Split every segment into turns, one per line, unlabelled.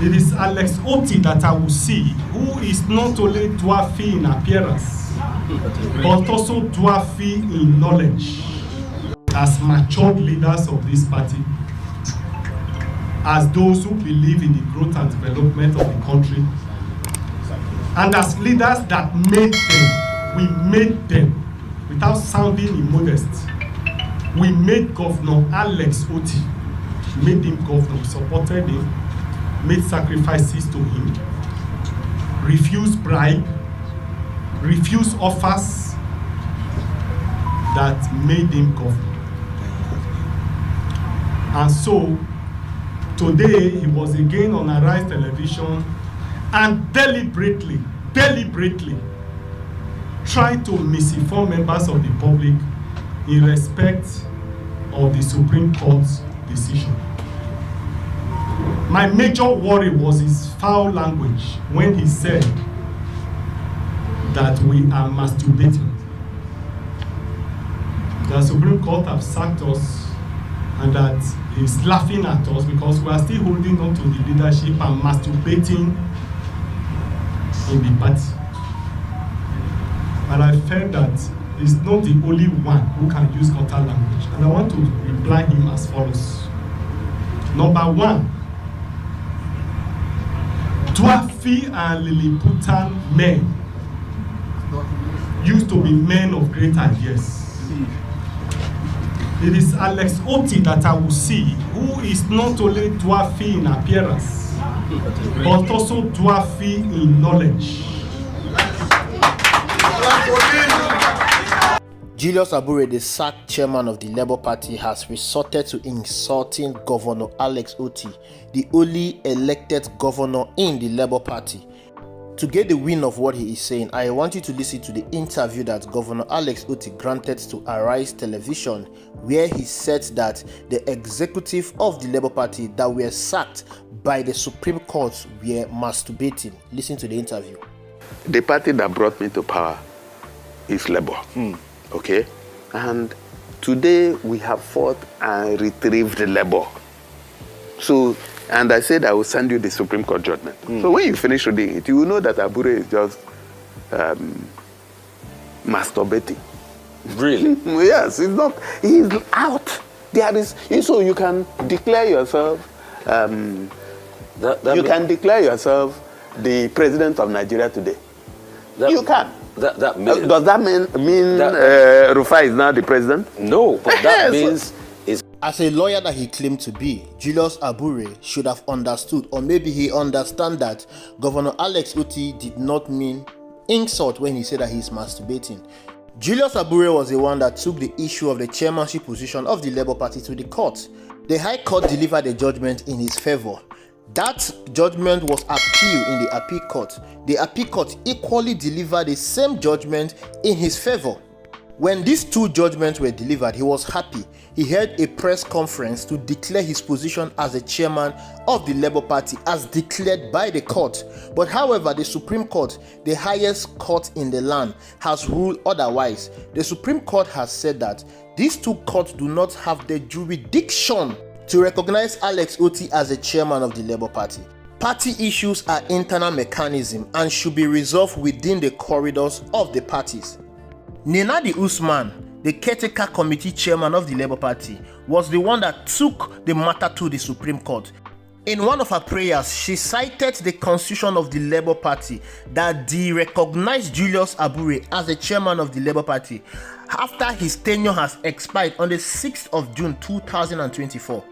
It is Alex Oti that I will see, who is not only dwarfy in appearance, but also dwarfy in knowledge, as matured leaders of this party, as those who believe in the growth and development of the country, and as leaders that made them, we made them, without sounding immodest, we made Governor Alex Oti, made him governor, supported him, made sacrifices to him, refused bribe, refused offers that made him governor. And so, today he was again on Arise Television and deliberately trying to misinform members of the public in respect of the Supreme Court's decision. My major worry was his foul language when he said that we are masturbating. The Supreme Court have sacked us and that he's laughing at us because we are still holding on to the leadership and masturbating in the party. And I felt that he's not the only one who can use counter language. And I want to reply him as follows. Number one, dwarfy and Lilliputian men used to be men of great ideas. It is Alex Oti that I will see, who is not only dwarfy in appearance, but also dwarfy in knowledge.
Julius Abure, the sacked chairman of the Labour Party, has resorted to insulting Governor Alex Oti, the only elected governor in the Labour Party. To get the win of what he is saying, I want you to listen to the interview that Governor Alex Oti granted to Arise Television, where he said that the executive of the Labour Party that were sacked by the Supreme Court were masturbating. Listen to the interview.
The party that brought me to power is Labour. Okay? And today we have fought and retrieved Labour. So, and I said I will send you the Supreme Court judgment. So when you finish reading it, you will know that Abure is just masturbating.
Really?
Yes, it's not. He's out. There is. So you can declare yourself. You can declare yourself the president of Nigeria today. You can.
That means,
does that mean Rufai is now the president?
No, but that means is.
As a lawyer that he claimed to be, Julius Abure should have understood, or maybe he understand that Governor Alex Oti did not mean insult when he said that he's masturbating. Julius Abure was the one that took the issue of the chairmanship position of the Labour Party to the court. The High Court delivered a judgment in his favor. That judgment was appealed in the appeal court. The appeal court equally delivered the same judgment in his favor. When these two judgments were delivered, he was happy. He held a press conference to declare his position as the chairman of the Labour Party as declared by the court. But however, the Supreme Court, the highest court in the land, has ruled otherwise. The Supreme Court has said that these two courts do not have the jurisdiction to recognize Alex Oti as the chairman of the Labour Party. Party issues are internal mechanism and should be resolved within the corridors of the parties. Nenadi Usman, the caretaker committee chairman of the Labour Party, was the one that took the matter to the Supreme Court. In one of her prayers, she cited the constitution of the Labour Party that de-recognized Julius Abure as the chairman of the Labour Party after his tenure has expired on the 6th of June 2024.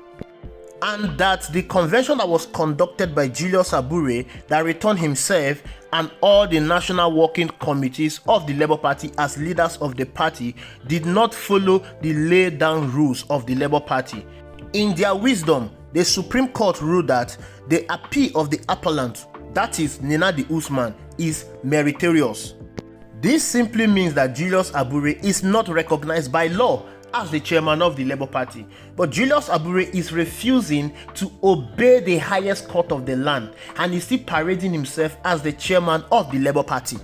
And that the convention that was conducted by Julius Abure that returned himself and all the national working committees of the Labour Party as leaders of the party did not follow the laid down rules of the Labour Party. In their wisdom, the Supreme Court ruled that the appeal of the appellant, that is Nenadi Usman, is meritorious. This simply means that Julius Abure is not recognized by law as the chairman of the Labour Party, but Julius Abure is refusing to obey the highest court of the land and is still parading himself as the chairman of the Labour Party.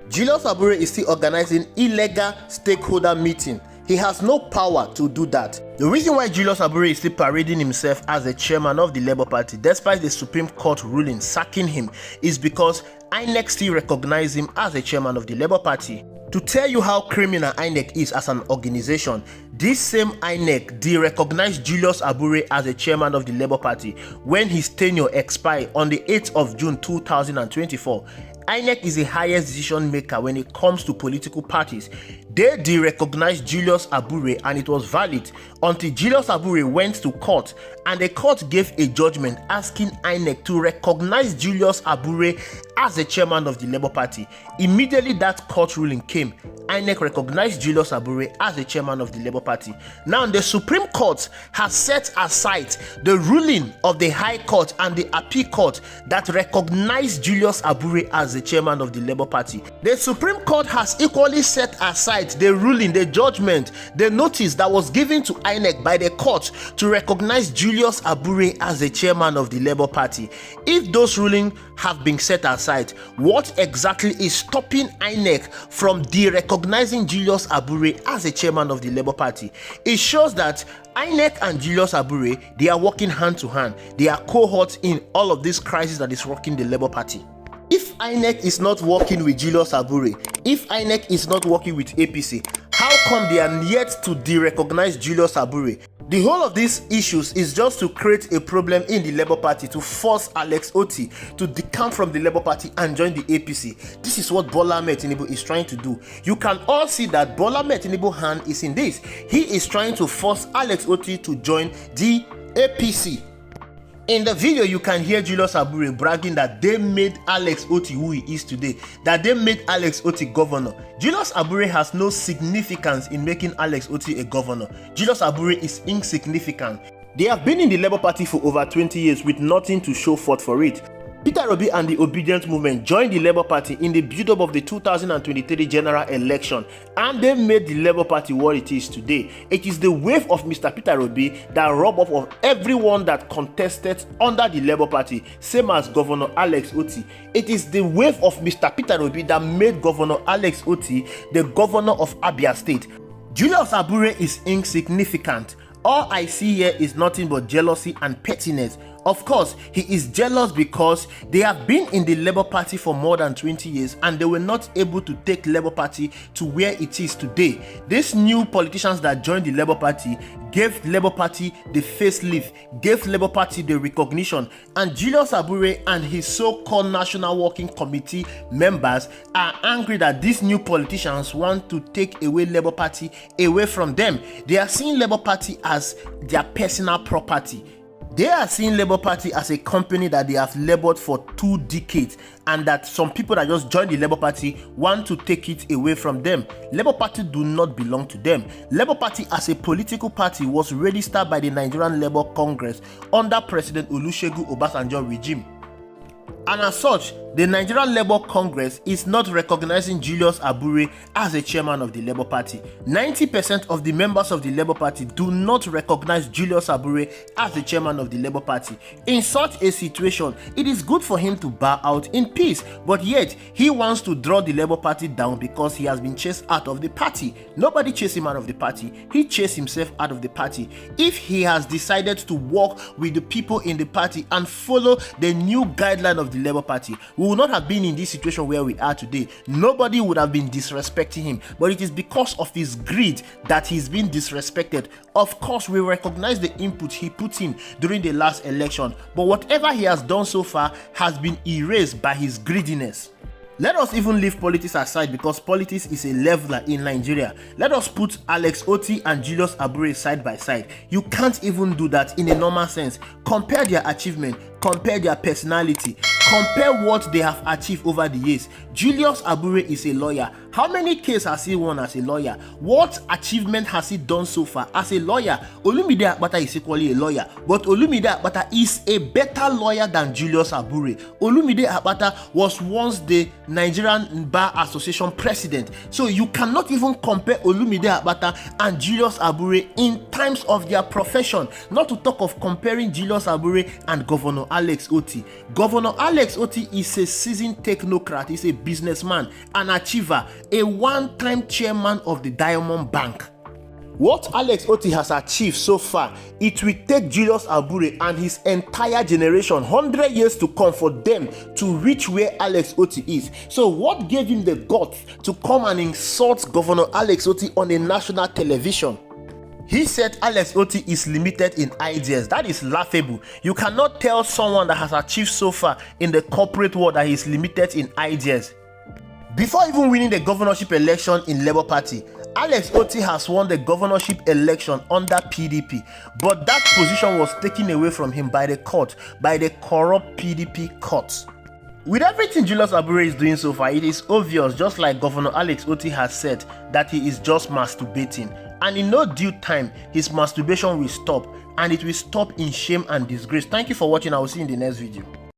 Julius Abure is still organizing illegal stakeholder meeting. He has no power to do that. The reason why Julius Abure is still parading himself as the chairman of the Labour Party despite the Supreme Court ruling sacking him is because INEC still recognize him as the chairman of the Labour Party. To tell you how criminal INEC is as an organization, this same INEC de-recognized Julius Abure as the chairman of the Labour Party when his tenure expired on the 8th of June 2024. INEC is the highest decision maker when it comes to political parties. They de-recognized Julius Abure and it was valid until Julius Abure went to court and the court gave a judgment asking INEC to recognize Julius Abure as the chairman of the Labour Party. Immediately that court ruling came, INEC recognized Julius Abure as the chairman of the Labour Party. Now the Supreme Court has set aside the ruling of the High Court and the Appeal Court that recognized Julius Abure as the chairman of the Labour Party. The Supreme Court has equally set aside the ruling, the judgment, the notice that was given to INEC by the court to recognize Julius Abure as the chairman of the Labour Party. If those rulings have been set aside, what exactly is stopping INEC from de-recognizing Julius Abure as the chairman of the Labour Party? It shows that INEC and Julius Abure, they are working hand to hand. They are cohorts in all of this crisis that is rocking the Labour Party. If INEC is not working with Julius Abure, if INEC is not working with APC, how come they are yet to de-recognize Julius Abure? The whole of these issues is just to create a problem in the Labour Party to force Alex Oti to decamp from the Labour Party and join the APC. This is what Bola Ahmed Tinubu is trying to do. You can all see that Bola Ahmed Tinubu's hand is in this. He is trying to force Alex Oti to join the APC. In the video, you can hear Julius Abure bragging that they made Alex Oti who he is today, that they made Alex Oti governor. Julius Abure has no significance in making Alex Oti a governor. Julius Abure is insignificant. They have been in the Labour Party for over 20 years with nothing to show forth for it. Peter Obi and the Obedient Movement joined the Labour Party in the build-up of the 2023 general election, and they made the Labour Party what it is today. It is the wave of Mr. Peter Obi that rubbed off of everyone that contested under the Labour Party, same as Governor Alex Oti. It is the wave of Mr. Peter Obi that made Governor Alex Oti the governor of Abure State. Julius Abure is insignificant. All I see here is nothing but jealousy and pettiness. Of course, he is jealous because they have been in the Labour Party for more than 20 years and they were not able to take Labour Party to where it is today. These new politicians that joined the Labour Party gave Labour Party the facelift, gave Labour Party the recognition, and Julius Abure and his so-called National Working Committee members are angry that these new politicians want to take away Labour Party away from them. They are seeing Labour Party as their personal property. They are seeing Labour Party as a company that they have labored for 2 decades, and that some people that just joined the Labour Party want to take it away from them. Labour Party do not belong to them. Labour Party as a political party was registered by the Nigerian Labour Congress under President Olusegun Obasanjo regime. And as such, the Nigerian Labour Congress is not recognizing Julius Abure as the chairman of the Labour Party. 90% of the members of the Labour Party do not recognize Julius Abure as the chairman of the Labour Party. In such a situation, it is good for him to bow out in peace, but yet he wants to draw the Labour Party down because he has been chased out of the party. Nobody chased him out of the party. He chased himself out of the party. If he has decided to work with the people in the party and follow the new guideline of the Labour Party, we would not have been in this situation where we are today. Nobody would have been disrespecting him, but it is because of his greed that he's been disrespected. Of course, we recognize the input he put in during the last election, but whatever he has done so far has been erased by his greediness. Let us even leave politics aside because politics is a leveler in Nigeria. Let us put Alex Oti and Julius Abure side by side. You can't even do that in a normal sense. Compare their achievement, compare their personality, compare what they have achieved over the years. Julius Abure is a lawyer. How many cases has he won as a lawyer? What achievement has he done so far as a lawyer? Olumide Akpata is equally a lawyer, but Olumide Akpata is a better lawyer than Julius Abure. Olumide Akpata was once the Nigerian Bar Association president. So you cannot even compare Olumide Akpata and Julius Abure in times of their profession, not to talk of comparing Julius Abure and Governor Alex Oti. Governor Alex Oti is a seasoned technocrat, he's a businessman, an achiever, a one-time chairman of the Diamond Bank. What Alex Oti has achieved so far, it will take Julius Abure and his entire generation 100 years to come for them to reach where Alex Oti is. So what gave him the guts to come and insult Governor Alex Oti on a national television? He said Alex Oti is limited in ideas. That is laughable. You cannot tell someone that has achieved so far in the corporate world that he is limited in ideas. Before even winning the governorship election in Labour Party, Alex Oti has won the governorship election under PDP, but that position was taken away from him by the court, by the corrupt PDP courts. With everything Julius Abure is doing so far, it is obvious, just like Governor Alex Oti has said, that he is just masturbating. And in no due time, his masturbation will stop, and it will stop in shame and disgrace. Thank you for watching. I will see you in the next video.